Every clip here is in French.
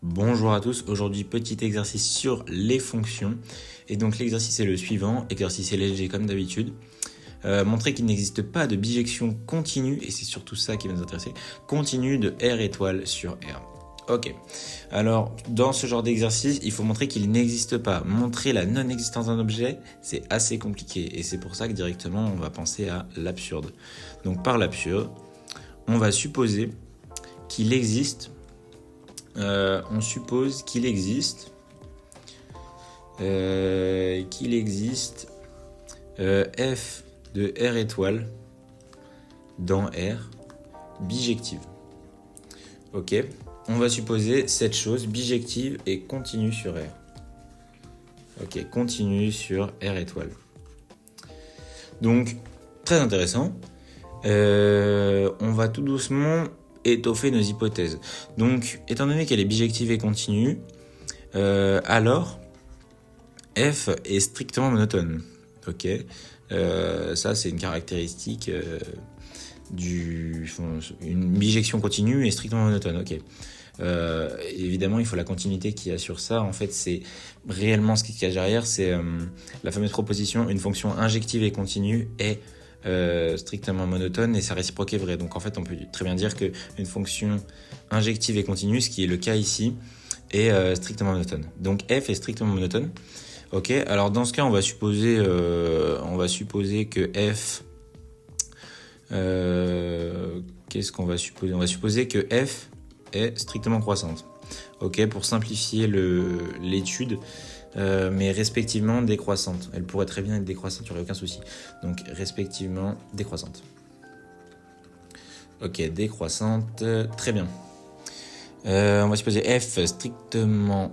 Bonjour à tous, aujourd'hui petit exercice sur les fonctions. Et donc l'exercice est le suivant, exercice léger comme d'habitude. Montrer qu'il n'existe pas de bijection continue, et c'est surtout ça qui va nous intéresser, continue de R étoile sur R. Ok, alors dans ce genre d'exercice, il faut montrer qu'il n'existe pas. Montrer la non-existence d'un objet, c'est assez compliqué, et c'est pour ça que directement on va penser à l'absurde. Donc par l'absurde, on va supposer qu'il existe... on suppose qu'il existe f de R étoile dans R bijective. Ok, on va supposer cette chose bijective et continue sur R. Ok, continue sur R étoile. Donc, très intéressant. On va tout doucement étoffer nos hypothèses. Donc, étant donné qu'elle est bijective et continue, alors f est strictement monotone. Ok, ça c'est une caractéristique une bijection continue est strictement monotone. Ok. Évidemment, il faut la continuité qu'il y a sur ça. En fait, c'est réellement ce qui se cache derrière, c'est la fameuse proposition une fonction injective et continue est strictement monotone et sa réciproque est vraie. Donc en fait, on peut très bien dire qu'une fonction injective et continue, ce qui est le cas ici, est strictement monotone. Donc f est strictement monotone. Ok, alors dans ce cas, on va supposer que f... qu'est-ce qu'on va supposer ? On va supposer que f est strictement croissante. Ok, pour simplifier l'étude, mais respectivement décroissante. Elle pourrait très bien être décroissante, il n'y aurait aucun souci. Donc respectivement décroissante. Ok, décroissante, très bien. On va supposer f strictement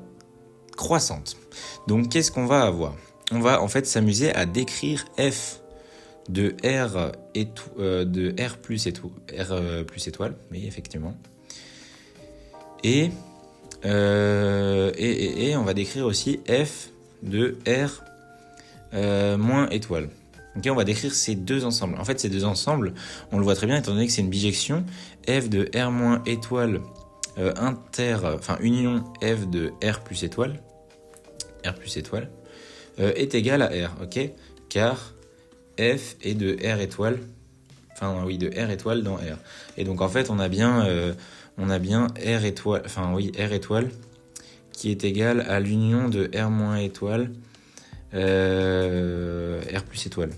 croissante. Donc qu'est-ce qu'on va avoir ? On va en fait s'amuser à décrire f de R plus étoile, oui effectivement. Et on va décrire aussi f de R moins étoile. Ok, on va décrire ces deux ensembles. En fait, ces deux ensembles, on le voit très bien étant donné que c'est une bijection. F de R moins étoile union f de R plus étoile est égal à R. Ok, car f est de R étoile, de R étoile dans R. Et donc en fait, on a bien R étoile qui est égal à l'union de R moins étoile R plus étoile.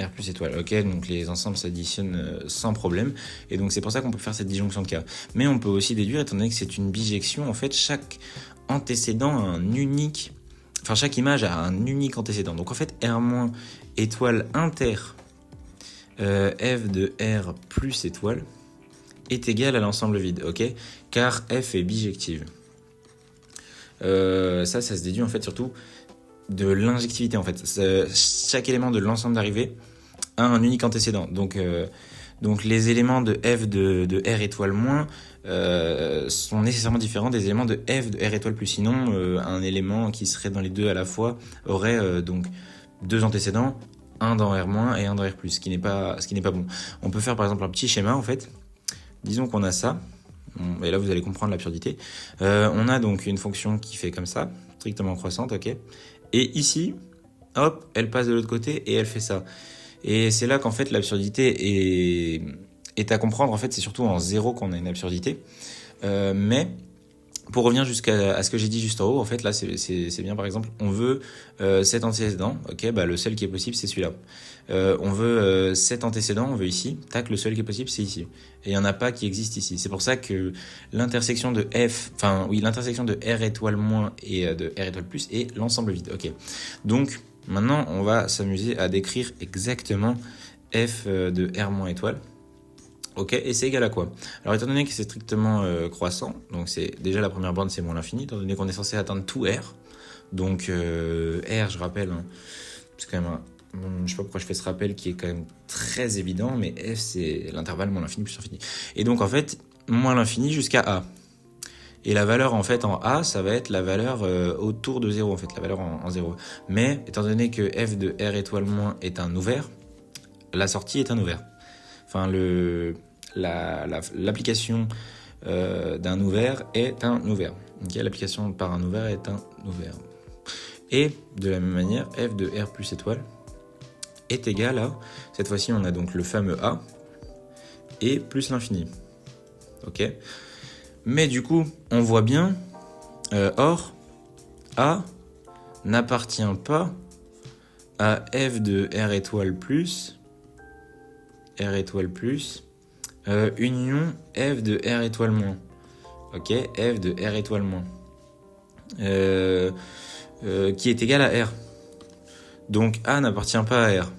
R plus étoile, ok, donc les ensembles s'additionnent sans problème, et donc c'est pour ça qu'on peut faire cette disjonction de cas. Mais on peut aussi déduire, étant donné que c'est une bijection, en fait, chaque image a un unique antécédent. Donc en fait, R moins étoile inter f de R plus étoile est égal à l'ensemble vide, ok, car f est bijective. Ça se déduit en fait surtout de l'injectivité en fait. Chaque élément de l'ensemble d'arrivée a un unique antécédent. Donc les éléments de f de R étoile moins sont nécessairement différents des éléments de f de R étoile plus. Sinon, un élément qui serait dans les deux à la fois aurait donc deux antécédents, un dans R moins et un dans R plus, ce qui n'est pas bon. On peut faire par exemple un petit schéma en fait. Disons qu'on a ça. Et là, vous allez comprendre l'absurdité. On a donc une fonction qui fait comme ça, strictement croissante, ok. Et ici, hop, elle passe de l'autre côté et elle fait ça. Et c'est là qu'en fait l'absurdité est à comprendre. En fait, c'est surtout en zéro qu'on a une absurdité. Mais pour revenir jusqu'à ce que j'ai dit juste en haut, en fait, là, c'est bien, par exemple, on veut cet antécédent, ok, le seul qui est possible, c'est celui-là. On veut cet antécédent, on veut ici, tac, le seul qui est possible, c'est ici. Et il n'y en a pas qui existe ici. C'est pour ça que l'intersection de l'intersection de R étoile moins et de R étoile plus est l'ensemble vide, ok. Donc, maintenant, on va s'amuser à décrire exactement f de R moins étoile. Ok, et c'est égal à quoi ? Alors étant donné que c'est strictement croissant, donc c'est déjà la première borne c'est moins l'infini, étant donné qu'on est censé atteindre tout R. Donc R, je rappelle, c'est quand même je sais pas pourquoi je fais ce rappel qui est quand même très évident, mais F c'est l'intervalle moins l'infini plus l'infini. Et donc en fait, moins l'infini jusqu'à A. Et la valeur en fait en A, ça va être la valeur autour de 0, en fait, la valeur en 0. Mais étant donné que F de R étoile moins est un ouvert, la sortie est un ouvert. Enfin, l'application d'un ouvert est un ouvert. Okay, l'application par un ouvert est un ouvert. Et de la même manière, f de R plus étoile est égal à, cette fois-ci on a donc le fameux A, et plus l'infini. Ok. Mais du coup, on voit bien, or, A n'appartient pas à f de R étoile plus, union f de R étoile moins. Ok, f de R étoile moins. Qui est égal à R. Donc A n'appartient pas à R.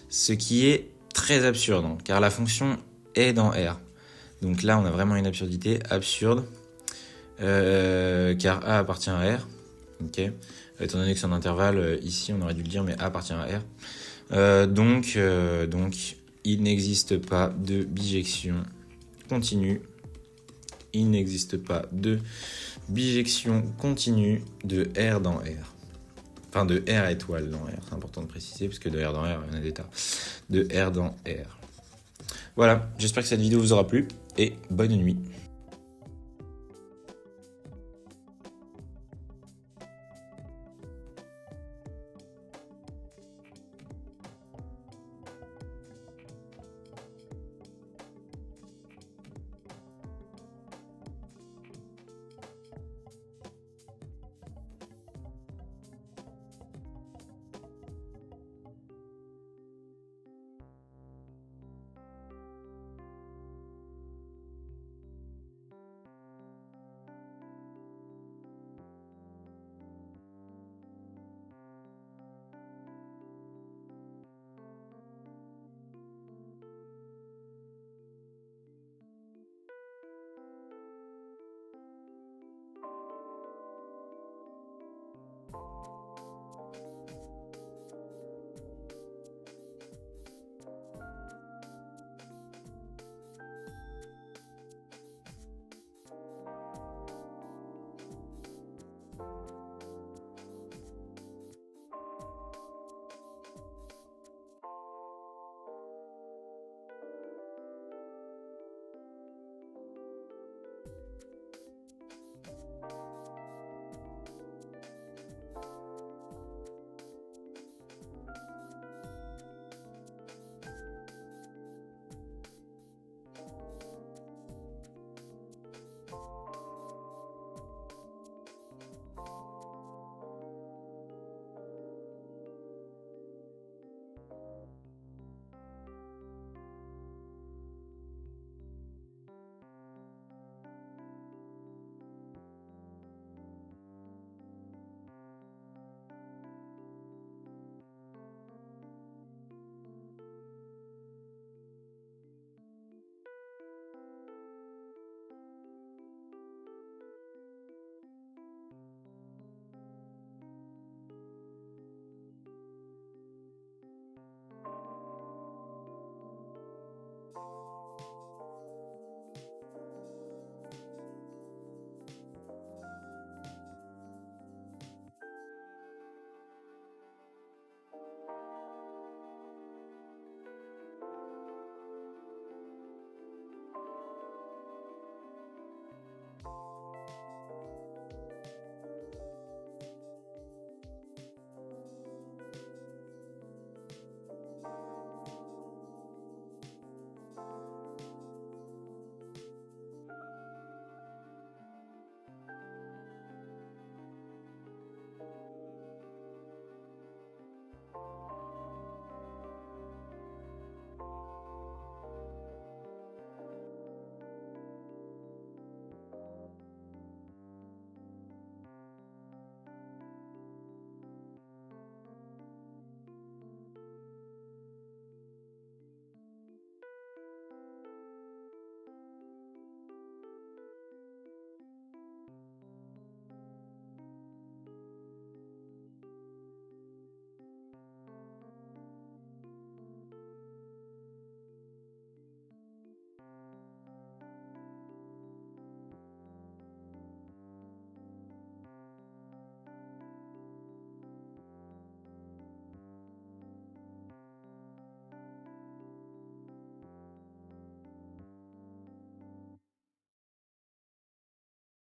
Ce qui est très absurde, hein, car la fonction est dans R. Donc là, on a vraiment une absurdité absurde, car A appartient à R. Okay. Étant donné que c'est un intervalle, ici, on aurait dû le dire, mais A appartient à R. Donc, il n'existe pas de bijection continue. Il n'existe pas de bijection continue de R dans R. Enfin, de R étoile dans R, c'est important de préciser, parce que de R dans R, il y en a des tas. De R dans R. Voilà, j'espère que cette vidéo vous aura plu, et bonne nuit.